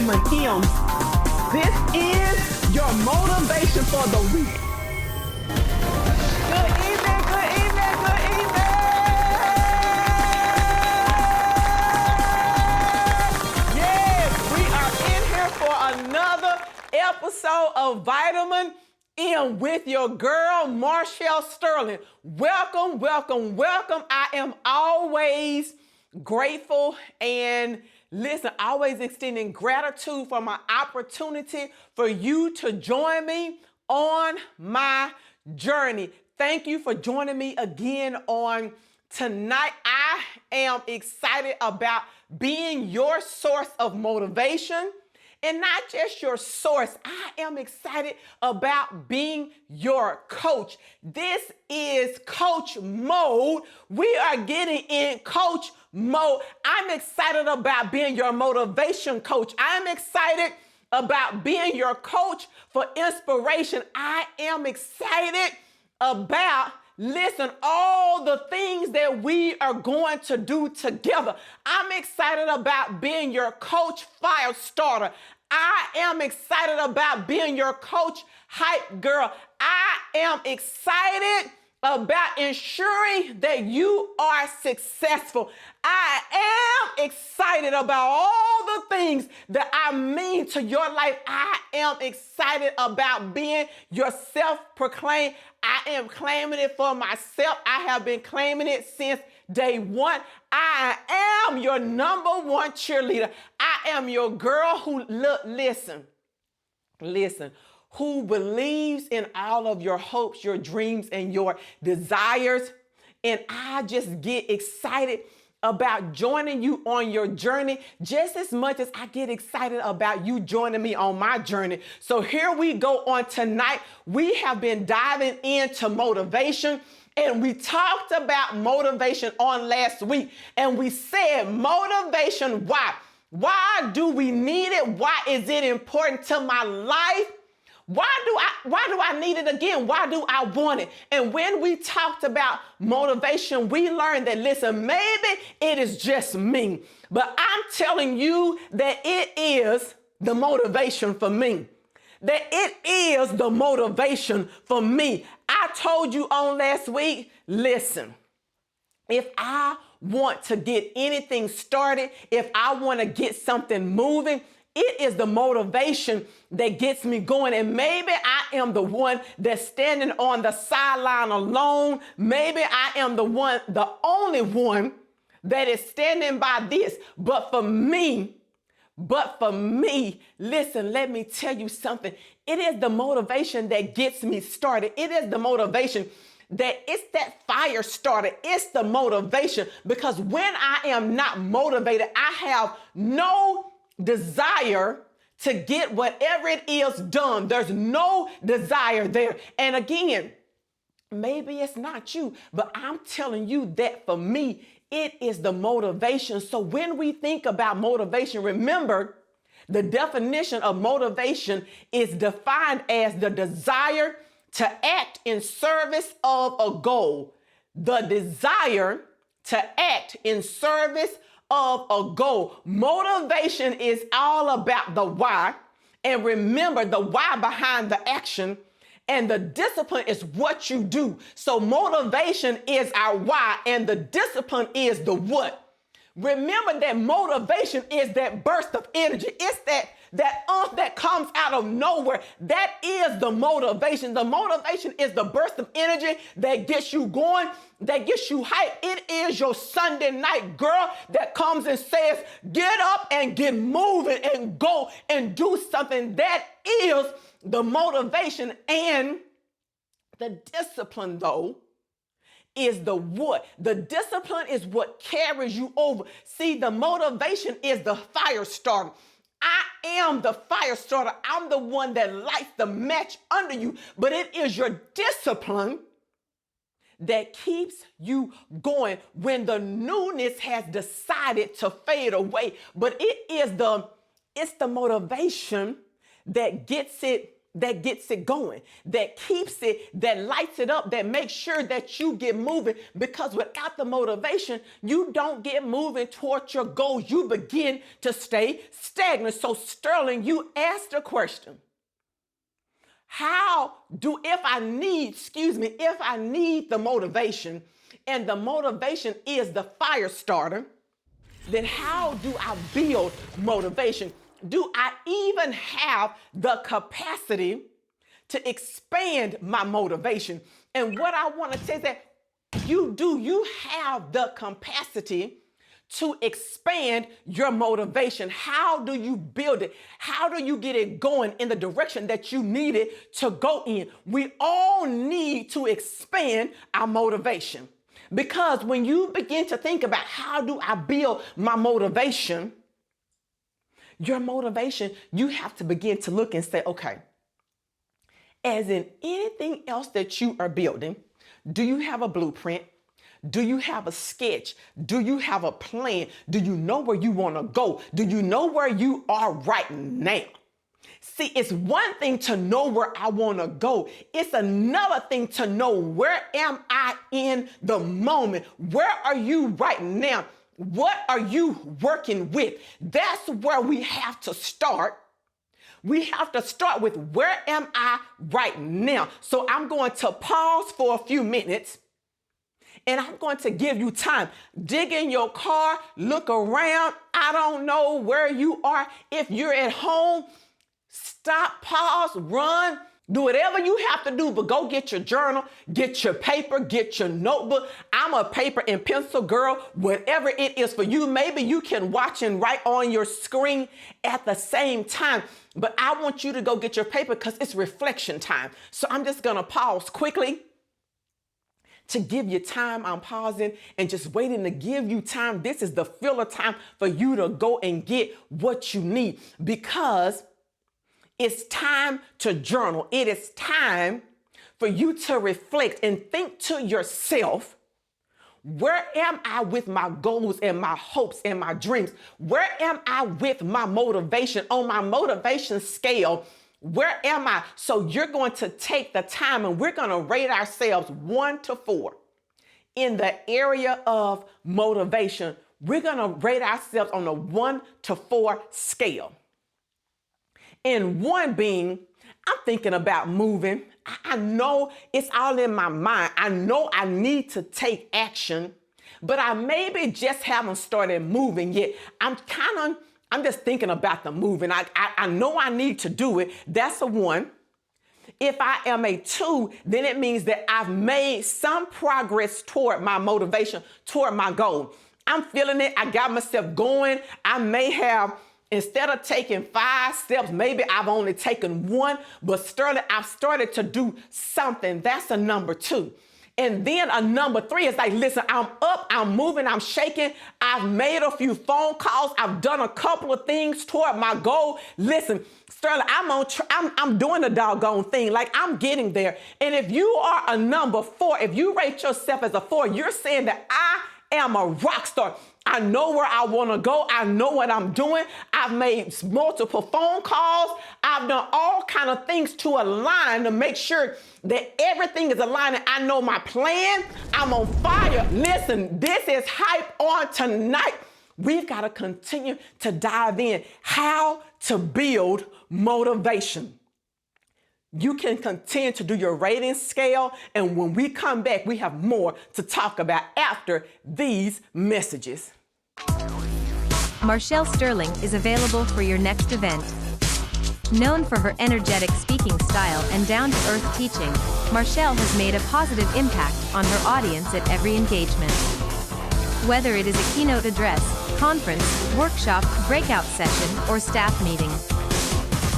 Vitamin M. This is your motivation for the week. Good evening, good evening, good evening. Yes, we are in here for another episode of Vitamin M with your girl, Marshall Sterling. Welcome, welcome, welcome. I am always grateful and always extending gratitude for my opportunity for you to join me on my journey. Thank you for joining me again on tonight. I am excited about being your source of motivation. And not just your source, I am excited about being your coach. This is coach mode. We are getting in coach mode. I'm excited about being your motivation coach. I'm excited about being your coach for inspiration. I am excited about all the things that we are going to do together. I'm excited about being your coach fire starter. I am excited about being your coach hype girl. I am excited about ensuring that you are successful. I am excited about all the things that I mean to your life. I am excited about being your self-proclaimed. I am claiming it for myself. I have been claiming it since day one. I am your number one cheerleader. I am your girl who, listen, who believes in all of your hopes, your dreams, and your desires. And I just get excited about joining you on your journey just as much as I get excited about you joining me on my journey. So here we go on tonight. We have been diving into motivation. And we talked about motivation on last week. And we said motivation, why? Why do we need it? Why is it important to my life? Why do I need it again? Why do I want it? And when we talked about motivation, we learned that, maybe it is just me, but I'm telling you that it is the motivation for me. That it is the motivation for me. I told you on last week, if I want to get anything started, if I want to get something moving, it is the motivation that gets me going. And maybe I am the one that's standing on the sideline alone. Maybe I am the only one that is standing by this. But for me, let me tell you something. It is the motivation that gets me started. It is the motivation it's that fire starter. It's the motivation, because when I am not motivated, I have no desire to get whatever it is done. There's no desire there. And again, maybe it's not you, but I'm telling you that for me, it is the motivation. So when we think about motivation, remember the definition of motivation is defined as the desire to act in service of a goal. The desire to act in service of a goal. Motivation is all about the why. And remember, the why behind the action and the discipline is what you do. So motivation is our why and the discipline is the what. Remember that motivation is that burst of energy. It's that that comes out of nowhere. That is the motivation. The motivation is the burst of energy that gets you going, that gets you hyped. It is your Sunday night girl that comes and says, get up and get moving and go and do something. That is the motivation. And the discipline, though, is the what. The discipline is what carries you over. See, the motivation is the fire starter. I am the fire starter. I'm the one that lights the match under you. But it is your discipline that keeps you going when the newness has decided to fade away. But it's the motivation that gets it that gets it going, that keeps it, that lights it up, that makes sure that you get moving. Because without the motivation, you don't get moving towards your goals. You begin to stay stagnant. So Sterling, you asked a question. If I need the motivation, and the motivation is the fire starter, then how do I build motivation? Do I even have the capacity to expand my motivation? And what I want to say is that you have the capacity to expand your motivation. How do you build it? How do you get it going in the direction that you need it to go in? We all need to expand our motivation, because when you begin to think about how do I build my motivation, your motivation, you have to begin to look and say, okay, as in anything else that you are building, do you have a blueprint? Do you have a sketch? Do you have a plan? Do you know where you want to go? Do you know where you are right now? See, it's one thing to know where I want to go. It's another thing to know where am I in the moment? Where are you right now? What are you working with? That's where we have to start. We have to start with where am I right now? So I'm going to pause for a few minutes, and I'm going to give you time. Dig in your car, look around. I don't know where you are. If you're at home, stop, pause, run, do whatever you have to do, but go get your journal, get your paper, get your notebook. I'm a paper and pencil girl, whatever it is for you. Maybe you can watch and write on your screen at the same time, but I want you to go get your paper because it's reflection time. So I'm just gonna pause quickly to give you time. I'm pausing and just waiting to give you time. This is the filler time for you to go and get what you need, because it's time to journal. It is time for you to reflect and think to yourself, where am I with my goals and my hopes and my dreams? Where am I with my motivation? On my motivation scale, where am I? So you're going to take the time and we're going to rate ourselves 1 to 4 in the area of motivation. We're going to rate ourselves on a 1 to 4 scale. And 1 being, I'm thinking about moving. I know it's all in my mind. I know I need to take action, but I maybe just haven't started moving yet. I'm just thinking about the moving. I know I need to do it. That's a 1. If I am a 2, then it means that I've made some progress toward my motivation, toward my goal. I'm feeling it. I got myself going. I may have, instead of taking 5 steps, maybe I've only taken 1, but Sterling, I've started to do something. That's a number 2. And then a number 3 is like, listen, I'm up, I'm moving, I'm shaking. I've made a few phone calls. I've done a couple of things toward my goal. Listen, Sterling, I'm doing the doggone thing. Like, I'm getting there. And if you are a number 4, if you rate yourself as a 4, you're saying that I am a rock star. I know where I want to go. I know what I'm doing. I've made multiple phone calls. I've done all kind of things to align to make sure that everything is aligning. I know my plan. I'm on fire. Listen, this is hype on tonight. We've got to continue to dive in. How to build motivation. You can continue to do your rating scale, and when we come back, we have more to talk about after these messages. Marshall Sterling is available for your next event. Known for her energetic speaking style and down-to-earth teaching, Marshall has made a positive impact on her audience at every engagement. Whether it is a keynote address, conference, workshop, breakout session, or staff meeting,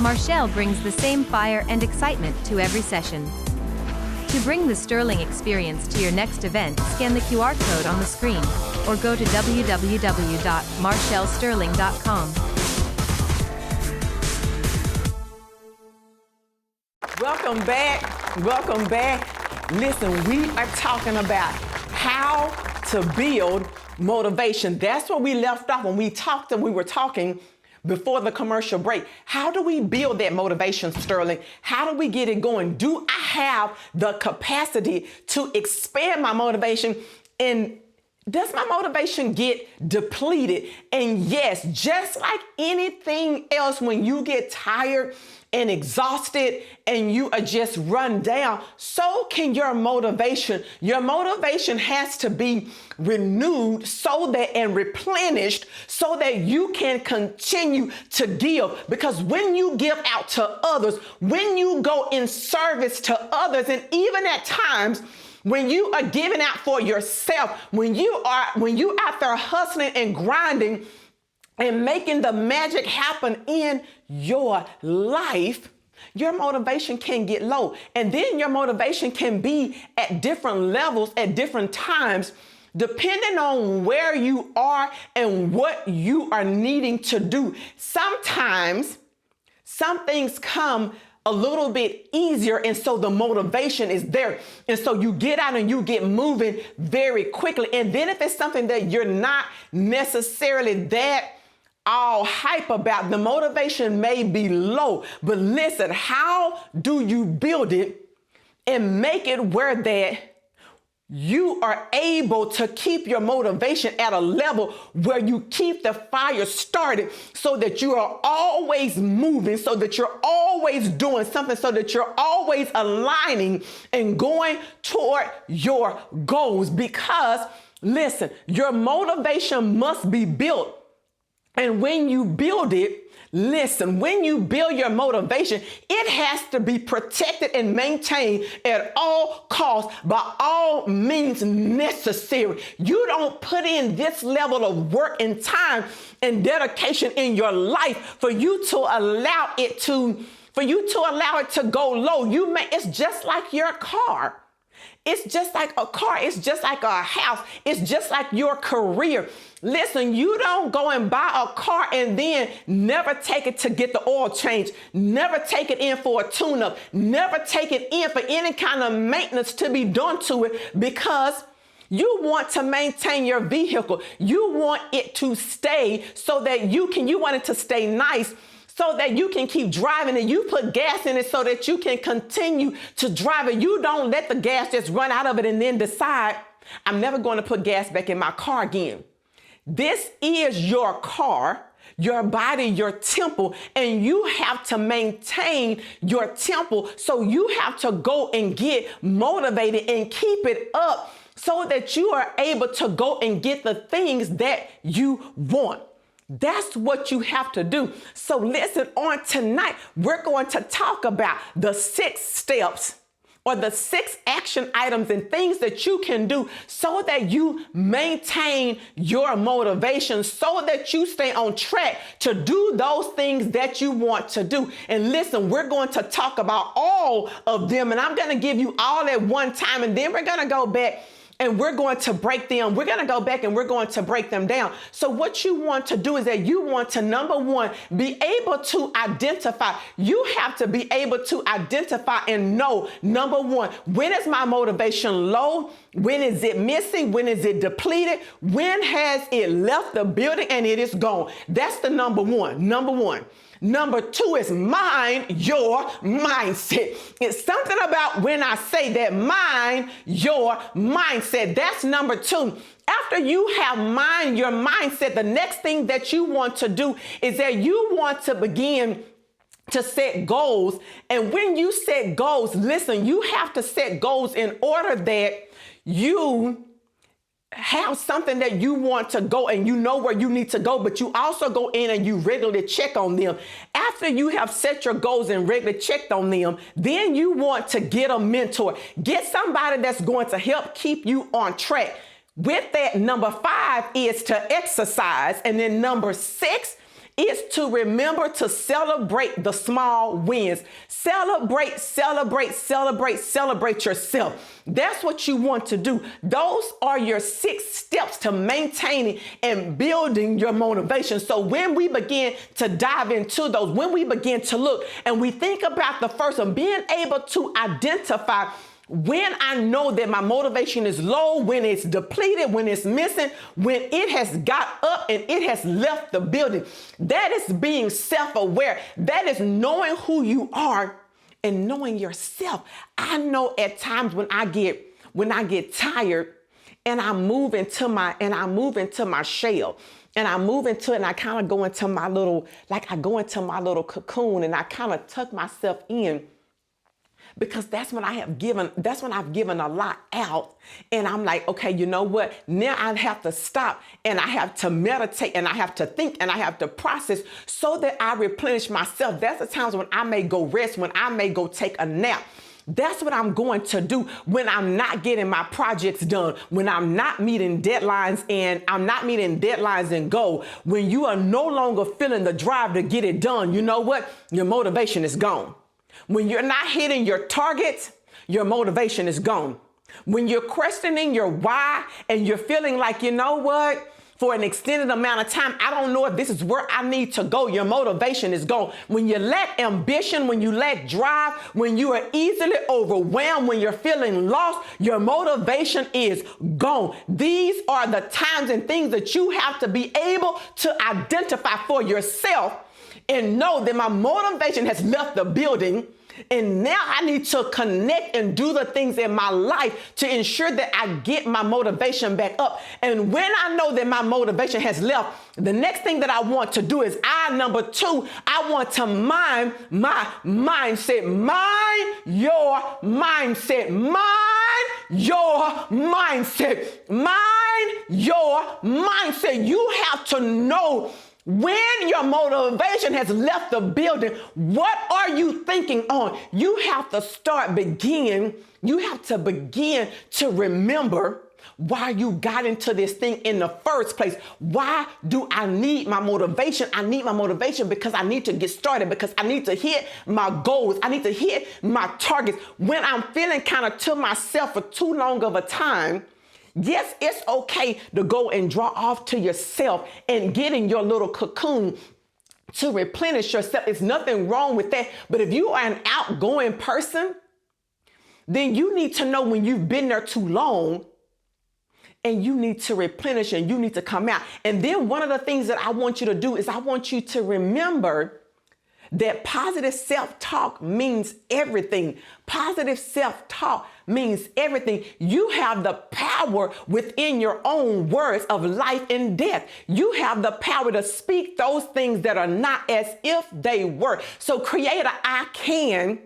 Marshall brings the same fire and excitement to every session. To bring the Sterling experience to your next event, scan the QR code on the screen or go to www.marshallsterling.com. Welcome back. Welcome back. Listen, we are talking about how to build motivation. That's where we left off when we were talking before the commercial break. How do we build that motivation, Sterling? How do we get it going? Do I have the capacity to expand my motivation? And does my motivation get depleted? And yes, just like anything else, when you get tired and exhausted and you are just run down, so can your motivation. Your motivation has to be renewed and replenished so that you can continue to give. Because when you give out to others, when you go in service to others, and even at times when you are giving out for yourself, when you out there hustling and grinding and making the magic happen in your life, your motivation can get low. And then your motivation can be at different levels at different times, depending on where you are and what you are needing to do. Sometimes some things come a little bit easier, and so the motivation is there. And so you get out and you get moving very quickly. And then if it's something that you're not necessarily that all hype about, the motivation may be low. But listen, how do you build it and make it where that you are able to keep your motivation at a level where you keep the fire started, so that you are always moving, so that you're always doing something, so that you're always aligning and going toward your goals? Because listen, your motivation must be built. And when you build it, listen, when you build your motivation, it has to be protected and maintained at all costs, by all means necessary. You don't put in this level of work and time and dedication in your life for you to allow it to go low. It's just like your car. It's just like a car. It's just like a house. It's just like your career. Listen, you don't go and buy a car and then never take it to get the oil change, never take it in for a tune-up, never take it in for any kind of maintenance to be done to it, because you want to maintain your vehicle. You want it to stay so that you want it to stay nice, so that you can keep driving, and you put gas in it so that you can continue to drive it. You don't let the gas just run out of it and then decide, I'm never going to put gas back in my car again. This is your car, your body, your temple, and you have to maintain your temple. So you have to go and get motivated and keep it up so that you are able to go and get the things that you want. That's what you have to do. So listen, on tonight, we're going to talk about the 6 steps, or the 6 action items and things that you can do so that you maintain your motivation, so that you stay on track to do those things that you want to do. And listen, we're going to talk about all of them, and I'm going to give you all at one time, and then we're going to go back and we're going to break them. We're going to go back and we're going to break them down. So what you want to do is that you want to, number one, be able to identify. You have to be able to identify and know, number one, when is my motivation low? When is it missing? When is it depleted? When has it left the building and it is gone? That's the number one. Number 2 is mind your mindset. It's something about when I say that, mind your mindset. That's number 2. After you have mind your mindset, the next thing that you want to do is that you want to begin to set goals. And when you set goals, listen, you have to set goals in order that you have something that you want to go, and you know where you need to go, but you also go in and you regularly check on them. After you have set your goals and regularly checked on them, then you want to get a mentor. Get somebody that's going to help keep you on track. With that, number 5 is to exercise. And then number 6 is to remember to celebrate the small wins. Celebrate yourself. That's what you want to do. Those are your 6 steps to maintaining and building your motivation. So when we begin to dive into those, when we begin to look and we think about the first one, being able to identify When I know that my motivation is low, when it's depleted, when it's missing, when it has got up and it has left the building, that is being self-aware. That is knowing who you are and knowing yourself. I know at times when I get tired and I move into my shell. And I move into it and I kind of go into my little cocoon and I kind of tuck myself in, because that's when I've given a lot out. And I'm like, okay, you know what? Now I have to stop and I have to meditate and I have to think and I have to process so that I replenish myself. That's the times when I may go rest, when I may go take a nap. That's what I'm going to do when I'm not getting my projects done, when I'm not meeting deadlines and goal. When you are no longer feeling the drive to get it done, you know what? Your motivation is gone. When you're not hitting your targets, your motivation is gone. When you're questioning your why and you're feeling like, you know what? For an extended amount of time, I don't know if this is where I need to go. Your motivation is gone. When you lack ambition, when you lack drive, when you are easily overwhelmed, when you're feeling lost, your motivation is gone. These are the times and things that you have to be able to identify for yourself and know that my motivation has left the building. And now I need to connect and do the things in my life to ensure that I get my motivation back up. And when I know that my motivation has left, the next thing that I want to do is number two, I want to mind my mindset. Mind your mindset. Mind your mindset. Mind your mindset. You have to know when your motivation has left the building, what are you thinking on? You have to begin to remember why you got into this thing in the first place. Why do I need my motivation? I need my motivation because I need to get started, because I need to hit my goals. I need to hit my targets. When I'm feeling kind of to myself for too long of a time, yes, it's okay to go and draw off to yourself and get in your little cocoon to replenish yourself. There's nothing wrong with that. But if you are an outgoing person, then you need to know when you've been there too long and you need to replenish and you need to come out. And then one of the things that I want you to do is I want you to remember that positive self-talk means everything. Positive self-talk means everything. You have the power within your own words of life and death. You have the power to speak those things that are not as if they were. So create a I can,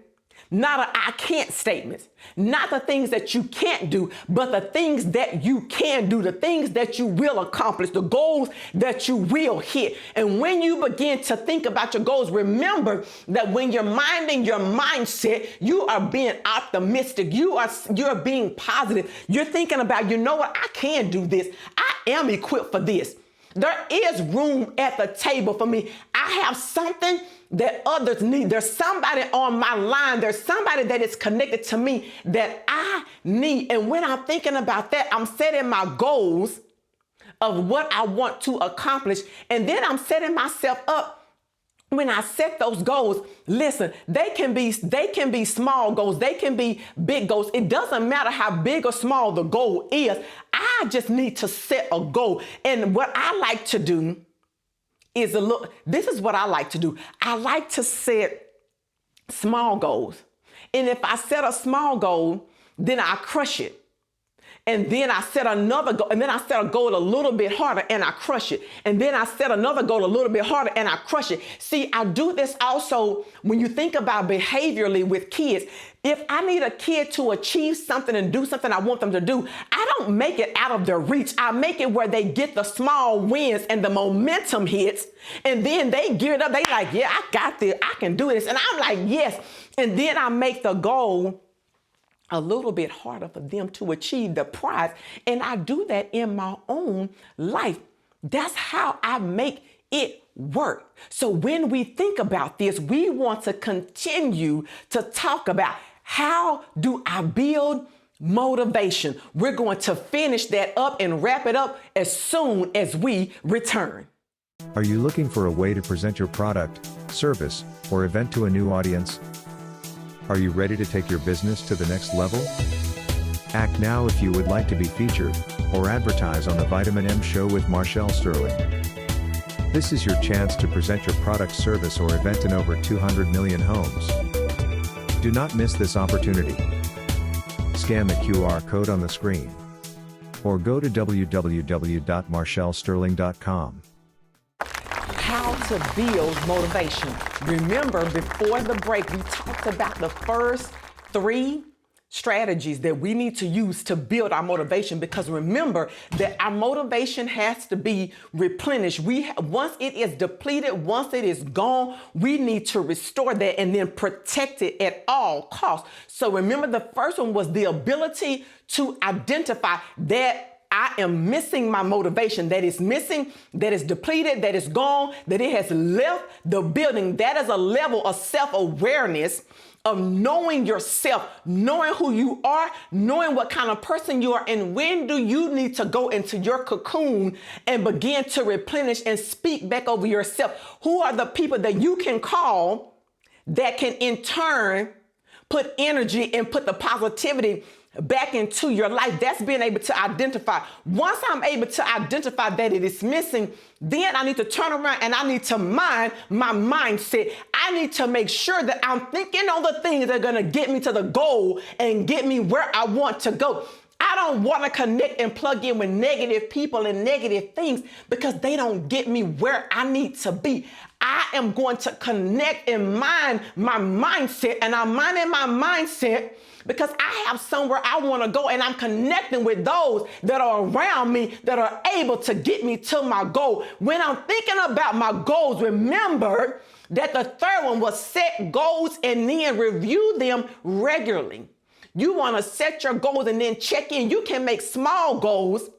not an I can't statement. Not the things that you can't do, but the things that you can do, the things that you will accomplish, the goals that you will hit. And when you begin to think about your goals, remember that when you're minding your mindset, you are being optimistic. You're being positive. You're thinking about, you know what, I can do this. I am equipped for this. There is room at the table for me. I have something that others need. There's somebody on my line. There's somebody that is connected to me that I need. And when I'm thinking about that, I'm setting my goals of what I want to accomplish. And then I'm setting myself up. When I set those goals, listen, they can be small goals. They can be big goals. It doesn't matter how big or small the goal is. I just need to set a goal. And what I like to do is this is what I like to do. I like to set small goals. And if I set a small goal, then I crush it. And then I set another goal, and then I set a goal a little bit harder and I crush it. And then I set another goal a little bit harder and I crush it. See, I do this also when you think about behaviorally with kids. If I need a kid to achieve something and do something I want them to do, I don't make it out of their reach. I make it where they get the small wins and the momentum hits. And then they gear it up. They like, yeah, I got this. I can do this. And I'm like, yes. And then I make the goal a little bit harder for them to achieve the prize. And I do that in my own life. That's how I make it work. So when we think about this, we want to continue to talk about how do I build motivation. We're going to finish that up and wrap it up as soon as we return. Are you looking for a way to present your product, service, or event to a new audience? Are you ready to take your business to the next level? Act now if you would like to be featured or advertise on the Vitamin M Show with Marshall Sterling. This is your chance to present your product, service, or event in over 200 million homes. Do not miss this opportunity. Scan the QR code on the screen or go to www.marshallsterling.com. How to build motivation. Remember, before the break, we talked about the first 3 strategies that we need to use to build our motivation, because remember that our motivation has to be replenished. Once it is depleted, once it is gone, we need to restore that and then protect it at all costs. So remember, the first one was the ability to identify that I am missing my motivation, that is missing, that is depleted, that is gone, that it has left the building. That is a level of self-awareness, of knowing yourself, knowing who you are, knowing what kind of person you are, and when do you need to go into your cocoon and begin to replenish and speak back over yourself. Who are the people that you can call that can in turn put energy and put the positivity back into your life? That's being able to identify. Once I'm able to identify that it is missing, then I need to turn around and I need to mind my mindset. I need to make sure that I'm thinking on the things that are going to get me to the goal and get me where I want to go. I don't want to connect and plug in with negative people and negative things because they don't get me where I need to be. I am going to connect and mind my mindset, and I'm minding my mindset because I have somewhere I want to go, and I'm connecting with those that are around me that are able to get me to my goal. When I'm thinking about my goals, remember that the third one was set goals and then review them regularly. You want to set your goals and then check in. You can make small goals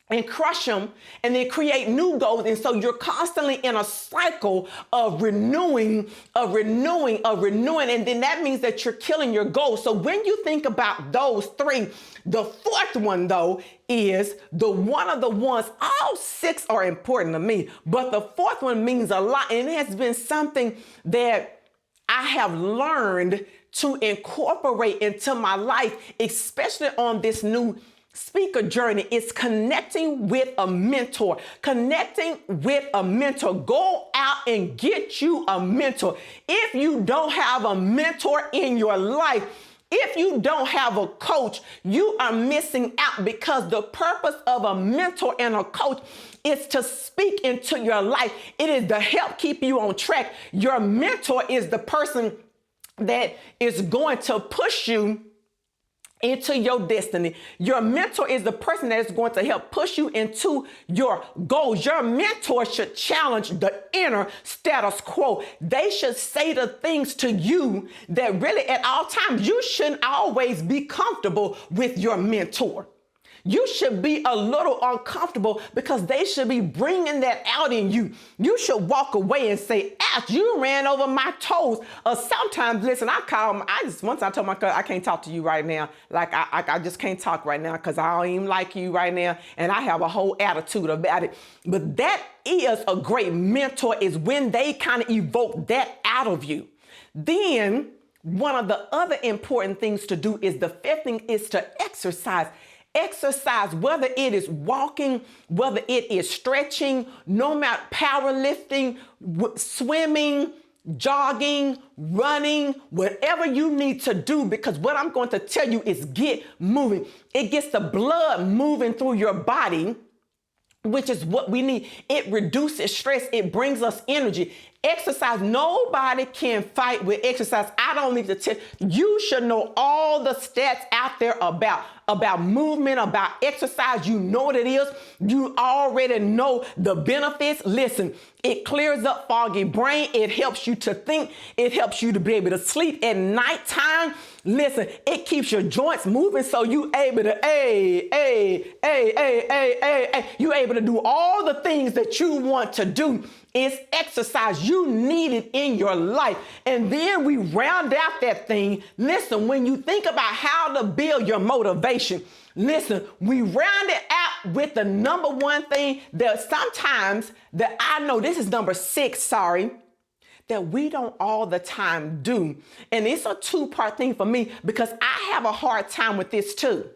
and crush them and then create new goals. And so you're constantly in a cycle of renewing. And then that means that you're killing your goals. So when you think about those 3, the fourth one though is one of the ones, all 6 are important to me, but the fourth one means a lot. And it has been something that I have learned to incorporate into my life, especially on this new speaker journey. Is connecting with a mentor. Connecting with a mentor. Go out and get you a mentor. If you don't have a mentor in your life, if you don't have a coach, you are missing out, because the purpose of a mentor and a coach is to speak into your life. It is to help keep you on track. Your mentor is the person that is going to push you into your destiny. Your mentor is the person that is going to help push you into your goals. Your mentor should challenge the inner status quo. They should say the things to you that really at all times you shouldn't always be comfortable with your mentor. You should be a little uncomfortable because they should be bringing that out in you. You should walk away and say, ouch, you ran over my toes. Or sometimes, listen, once I told my cousin, I can't talk to you right now. Like, I just can't talk right now because I don't even like you right now. And I have a whole attitude about it. But that is a great mentor, is when they kind of evoke that out of you. Then one of the other important things to do is the 5th thing is to exercise. Exercise, whether it is walking, whether it is stretching, no matter powerlifting, swimming, jogging, running, whatever you need to do, because what I'm going to tell you is get moving. It gets the blood moving through your body, which is what we need. It reduces stress. It brings us energy. Exercise. Nobody can fight with exercise. I don't need to tell you. Should know all the stats out there about movement, about exercise. You know what it is. You already know the benefits. Listen, it clears up foggy brain. It helps you to think. It helps you to be able to sleep at nighttime. Listen, it keeps your joints moving so you able to, you able to do all the things that you want to do. It's exercise. You need it in your life. And then we round out that thing. Listen, when you think about how to build your motivation, listen, we round it out with the number one thing that sometimes that I know, this is number 6, that that we don't all the time do. And it's a two-part thing for me because I have a hard time with this too.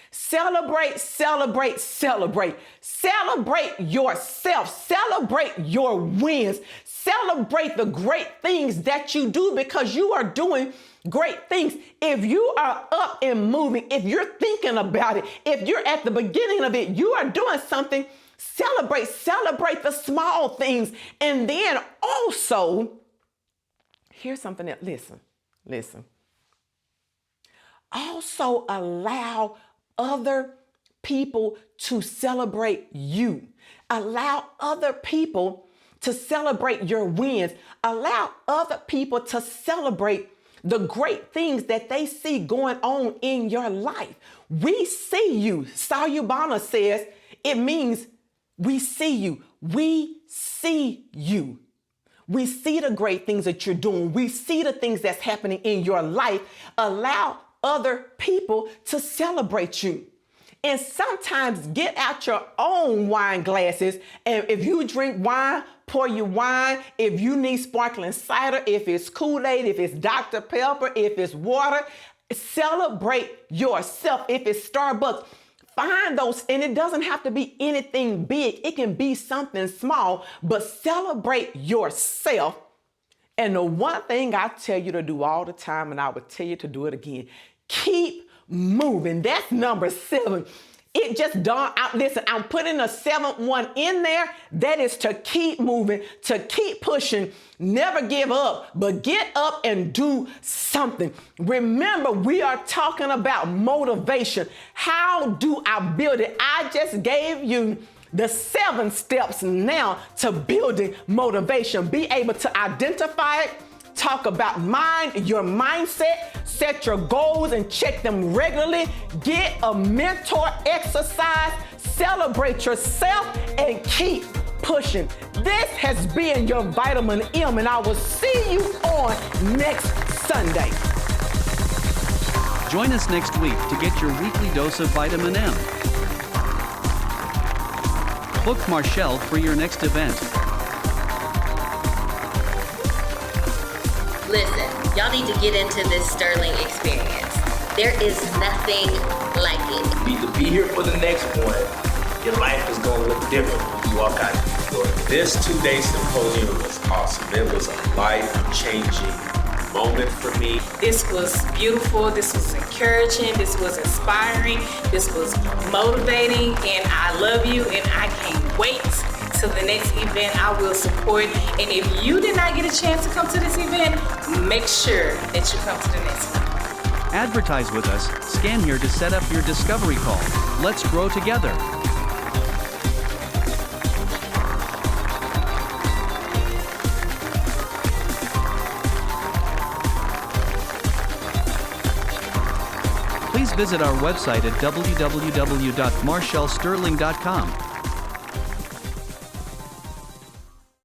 Celebrate, celebrate, celebrate. Celebrate yourself. Celebrate your wins. Celebrate the great things that you do because you are doing great things. If you are up and moving, if you're thinking about it, if you're at the beginning of it, you are doing something. Celebrate the small things. And then also, here's something that, listen. Also allow other people to celebrate you. Allow other people to celebrate your wins. Allow other people to celebrate the great things that they see going on in your life. We see you. Sayubana says it means we see you. We see you. We see the great things that you're doing. We see the things that's happening in your life. Allow other people to celebrate you. And sometimes get out your own wine glasses. And if you drink wine, pour you wine. If you need sparkling cider, if it's Kool-Aid, if it's Dr. Pepper, if it's water, celebrate yourself. If it's Starbucks, find those, and it doesn't have to be anything big. It can be something small, but celebrate yourself. And the one thing I tell you to do all the time, and I would tell you to do it again, keep moving. That's number 7. It just dawned out. Listen, I'm putting a 7th one in there. That is to keep moving, to keep pushing, never give up, but get up and do something. Remember, we are talking about motivation. How do I build it? I just gave you the 7 steps now to building motivation. Be able to identify it, talk about your mindset, set your goals and check them regularly, get a mentor exercise, celebrate yourself, and keep pushing. This has been your Vitamin M, and I will see you on next Sunday. Join us next week to get your weekly dose of Vitamin M. Book Marshall for your next event. Listen, y'all need to get into this Sterling experience. There is nothing like it. You need to be here for the next one. Your life is going to look different when you walk out the door. This 2-day symposium was awesome. It was a life-changing moment for me. This was beautiful. This was encouraging. This was inspiring. This was motivating. And I love you. And I can't wait till the next event I will support. And if you did not get a chance to come to this event, make sure that you come to the next one. Advertise with us. Scan here to set up your discovery call. Let's grow together. Please visit our website at www.marshallsterling.com.